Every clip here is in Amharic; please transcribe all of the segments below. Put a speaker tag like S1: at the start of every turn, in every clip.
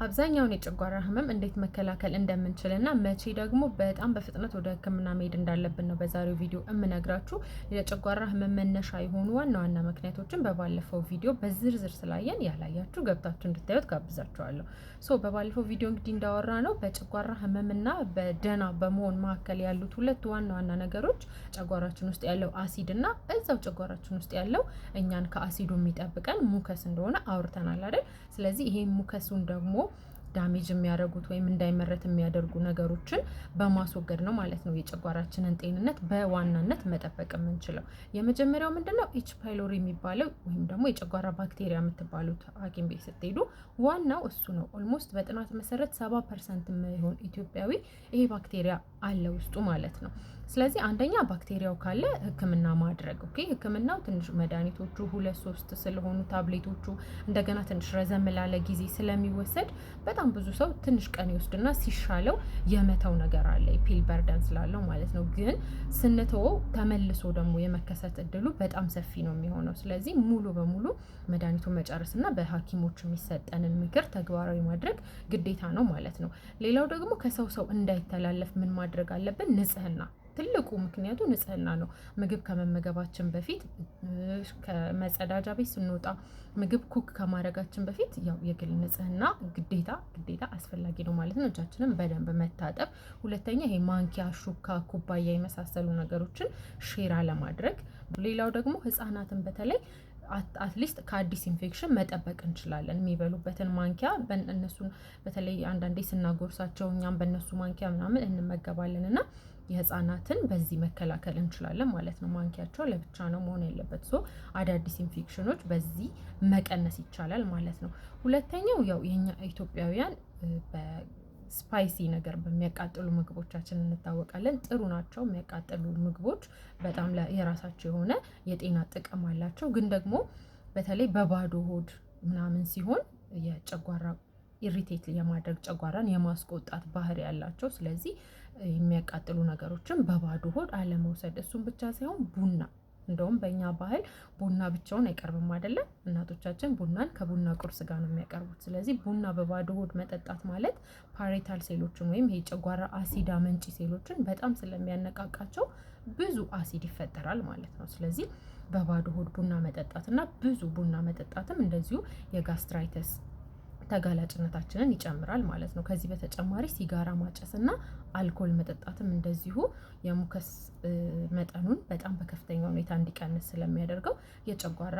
S1: አብዛኛውን የጨጓራ ህመም እንዴት መከላከል እንደምንችልና መቼ ደግሞ በጣም በፍጥነት ወደ ህክምና መሄድ እንዳለብን ነው በዛሬው ቪዲዮ እምነግራችሁ። የጨጓራ ህመም መነሻ የሆኑ ዋና ዋና ምክንያቶችን በባለፈው ቪዲዮ በዝርዝር ስላየን ያላያችሁ ገብታችሁ እንድታዩት ጋብዛችኋለሁ። በባለፈው ቪዲዮ እንግዲህ እንዳወራ ነው በጨጓራ ህመምና በደህና በመሆን መካከል ያሉት ሁለት ዋና ዋና ነገሮች ጨጓራችን ውስጥ ያለው አሲድና እዛው ጨጓራችን ውስጥ ያለው እኛን ከአሲዱ የሚጠብቀን ሙከስ እንደሆነ አውርተናል አይደል? ስለዚህ ይሄ ሙከሱን ደግሞ ዳሜጅ የሚያደርጉት ወይም እንዳይመረት የሚያደርጉ ነገሮችን በማስወገድ ነው ማለት ነው የጨጓራችንን ጤንነት በዋናነት መጠበቅ የምንችለው። የመጀመሪያው ምንድነው? ኤች ፓይሎሪ የሚባለው ወይም ደግሞ የጨጓራ ባክቴሪያ የምትባሉት ሐኪም ቤት ስትሄዱ ዋናው እሱ ነው። ኦልሞስት በጥናት መሰረት 70% የሚሆን ኢትዮጵያዊ ይሄ ባክቴሪያ አለ ውስጡ ማለት ነው። ስለዚህ አንደኛ ባክቴሪያው ካለ ህክምና ማድረግ። ኦኬ ህክምናው ትንሽ መድኃኒቶቹ 2-3 ስለሆኑ ታብሌቶቹ እንደገና ትንሽ ረዘም ላለ ጊዜ ስለሚወሰድ በጣም ብዙ ሰው ትንሽ ቀን ይወስድና ሲሻለው የመተው ነገር አለ ፒል በርደን ስላለው ማለት ነው። ግን ስንተወው ተመልሶ ደግሞ የመከሰት እድሉ በጣም ሰፊ ነው የሚሆነው። ስለዚህ ሙሉ በሙሉ መድኃኒቱን መጨረስና በሐኪሞች የሚሰጠንን ምክር ተግባራዊ ማድረግ ግዴታ ነው ማለት ነው። ሌላው ደግሞ ከሰው ሰው እንዳይተላለፍ ምን ማድረግ አለብን? ንጽህና ትልቁ ምክንያቱ ንጽህና ነው። ምግብ ከመመገባችን በፊት ከመጸዳጃ ቤት ስንወጣ ምግብ ኩክ ከማድረጋችን በፊት ያው የግል ንጽህና ግዴታ አስፈላጊ ነው ማለት ነው። እጃችንን በደንብ መታጠብ። ሁለተኛ ይሄ ማንኪያ፣ ሹካ፣ ኩባያ የመሳሰሉ ነገሮችን ሼር አለማድረግ። ሌላው ደግሞ ህፃናትን በተለይ አትሊስት ከአዲስ ኢንፌክሽን መጠበቅ እንችላለን። የሚበሉበትን ማንኪያ እነሱን በተለይ አንዳንዴ ስናጎርሳቸው እኛም በእነሱ ማንኪያ ምናምን እንመገባለን እና የህፃናትን በዚህ መከላከል እንችላለን ማለት ነው። ማንኪያቸው ለብቻ ነው መሆን ያለበት። አዳዲስ ኢንፌክሽኖች በዚህ መቀነስ ይቻላል ማለት ነው። ሁለተኛው ያው የኛ ኢትዮጵያውያን በስፓይሲ ነገር በሚያቃጥሉ ምግቦቻችን እንታወቃለን። ጥሩ ናቸው የሚያቃጥሉ ምግቦች በጣም የራሳቸው የሆነ የጤና ጥቅም አላቸው። ግን ደግሞ በተለይ በባዶ ሆድ ምናምን ሲሆን የጨጓራ ኢሪቴት የማድረግ ጨጓራን የማስቆጣት ባህሪ ያላቸው። ስለዚህ የሚያቃጥሉ ነገሮችን በባዶ ሆድ አለመውሰድ። እሱም ብቻ ሳይሆን ቡና፣ እንደውም በእኛ ባህል ቡና ብቻውን አይቀርብም አይደለም። እናቶቻችን ቡናን ከቡና ቁርስ ጋር ነው የሚያቀርቡት። ስለዚህ ቡና በባዶ ሆድ መጠጣት ማለት ፓሬታል ሴሎችን ወይም የጨጓራ አሲድ አመንጪ ሴሎችን በጣም ስለሚያነቃቃቸው ብዙ አሲድ ይፈጠራል ማለት ነው። ስለዚህ በባዶ ሆድ ቡና መጠጣትና ብዙ ቡና መጠጣትም እንደዚሁ የጋስትራይተስ ተጋላጭነታችንን ይጨምራል ማለት ነው። ከዚህ በተጨማሪ ሲጋራ ማጨስ እና አልኮል መጠጣትም እንደዚሁ የሙከስ መጠኑን በጣም በከፍተኛ ሁኔታ እንዲቀንስ ስለሚያደርገው የጨጓራ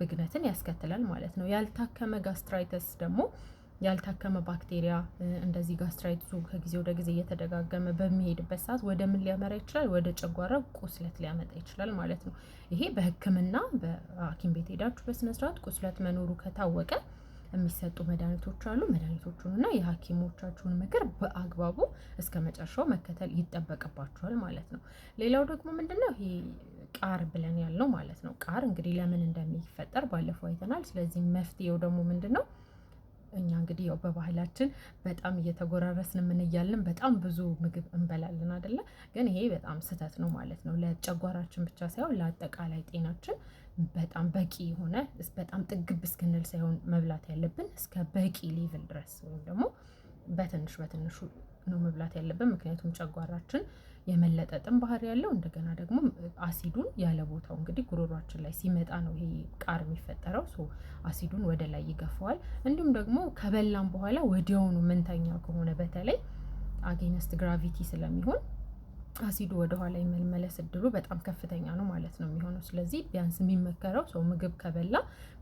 S1: ብግነትን ያስከትላል ማለት ነው። ያልታከመ ጋስትራይተስ ደግሞ ያልታከመ ባክቴሪያ እንደዚህ ጋስትራይተሱ ከጊዜ ወደ ጊዜ እየተደጋገመ በሚሄድበት ሰዓት ወደ ምን ሊያመራ ይችላል? ወደ ጨጓራ ቁስለት ሊያመጣ ይችላል ማለት ነው። ይሄ በህክምና በሐኪም ቤት ሄዳችሁ በስነስርዓት ቁስለት መኖሩ ከታወቀ የሚሰጡ መድኃኒቶች አሉ። መድኃኒቶቹን እና የሐኪሞቻችሁን ምክር በአግባቡ እስከ መጨረሻው መከተል ይጠበቅባችኋል ማለት ነው። ሌላው ደግሞ ምንድነው? ይሄ ቃር ብለን ያልነው ማለት ነው። ቃር እንግዲህ ለምን እንደሚፈጠር ባለፈው አይተናል። ስለዚህ መፍትሄው ደግሞ ምንድነው? እኛ እንግዲህ ያው በባህላችን በጣም እየተጎራረስን ምን እያልን በጣም ብዙ ምግብ እንበላለን አይደለ? ግን ይሄ በጣም ስህተት ነው ማለት ነው። ለጨጓራችን ብቻ ሳይሆን ለአጠቃላይ ጤናችን በጣም በቂ የሆነ በጣም ጥግብ እስክንል ሳይሆን መብላት ያለብን እስከ በቂ ሌቭል ድረስ ወይም ደግሞ በትንሹ ነው መብላት ያለብን። ምክንያቱም ጨጓራችን የመለጠጥን ባህሪ ያለው እንደገና ደግሞ አሲዱን ያለ ቦታው እንግዲህ ጉሮሯችን ላይ ሲመጣ ነው ይሄ ቃር የሚፈጠረው። አሲዱን ወደ ላይ ይገፋዋል። እንዲሁም ደግሞ ከበላም በኋላ ወዲያውኑ ምንተኛ ከሆነ በተለይ አጌንስት ግራቪቲ ስለሚሆን አሲዱ ወደ ኋላ የመመለስ እድሉ በጣም ከፍተኛ ነው ማለት ነው የሚሆነው። ስለዚህ ቢያንስ የሚመከረው ሰው ምግብ ከበላ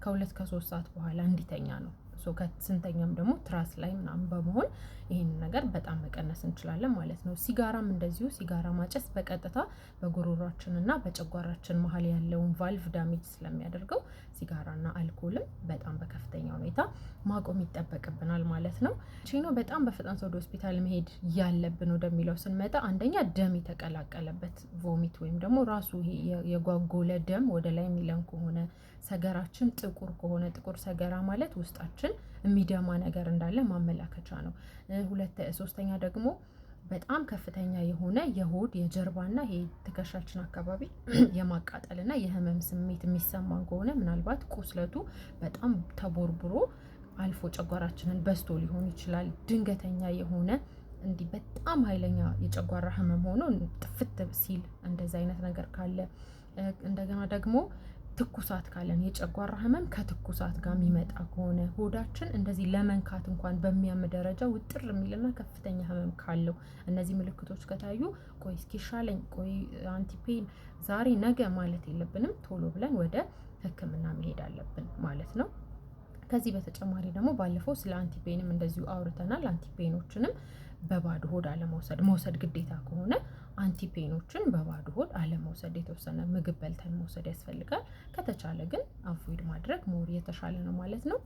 S1: ከ2-3 ሰዓት በኋላ እንዲተኛ ነው። ከስንተኛም ደግሞ ትራስ ላይ ምናምን በመሆን ይሄን ነገር በጣም መቀነስ እንችላለን ማለት ነው። ሲጋራም እንደዚሁ ሲጋራ ማጨስ በቀጥታ በጉሮሯችንና በጨጓራችን መሀል ያለውን ቫልቭ ዳሜጅ ስለሚያደርገው ሲጋራና አልኮልም በጣም በከፍተኛ ሁኔታ ማቆም ይጠበቅብናል ማለት ነው። ነው በጣም በፍጥነት ወደ ሆስፒታል መሄድ ያለብን ወደሚለው ስንመጣ አንደኛ ደም የተቀላቀለበት ቮሚት ወይም ደግሞ ራሱ የጓጎለ ደም ወደ ላይ የሚለን ከሆነ፣ ሰገራችን ጥቁር ከሆነ፣ ጥቁር ሰገራ ማለት ውስጣችን የሚደማ ነገር እንዳለ ማመላከቻ ነው። ሶስተኛ ደግሞ በጣም ከፍተኛ የሆነ የሆድ የጀርባና ይሄ ትከሻችን አካባቢ የማቃጠልና የህመም ስሜት የሚሰማን ከሆነ ምናልባት ቁስለቱ በጣም ተቦርብሮ አልፎ ጨጓራችንን በስቶ ሊሆን ይችላል። ድንገተኛ የሆነ እንዲህ በጣም ኃይለኛ የጨጓራ ህመም ሆኖ ጥፍት ሲል እንደዛ አይነት ነገር ካለ፣ እንደገና ደግሞ ትኩሳት ካለን የጨጓራ ህመም ከትኩሳት ጋር የሚመጣ ከሆነ፣ ሆዳችን እንደዚህ ለመንካት እንኳን በሚያም ደረጃ ውጥር የሚልና ከፍተኛ ህመም ካለው፣ እነዚህ ምልክቶች ከታዩ ቆይ እስኪሻለኝ፣ ቆይ አንቲፔን ዛሬ ነገ ማለት የለብንም። ቶሎ ብለን ወደ ህክምና መሄድ አለብን ማለት ነው። ከዚህ በተጨማሪ ደግሞ ባለፈው ስለ አንቲፔንም እንደዚሁ አውርተናል። አንቲፔኖችንም በባዶ ሆድ አለመውሰድ፣ መውሰድ ግዴታ ከሆነ አንቲፔኖችን በባዶ ሆድ አለመውሰድ፣ የተወሰነ ምግብ በልተን መውሰድ ያስፈልጋል። ከተቻለ ግን አቮይድ ማድረግ ሞር የተሻለ ነው ማለት ነው።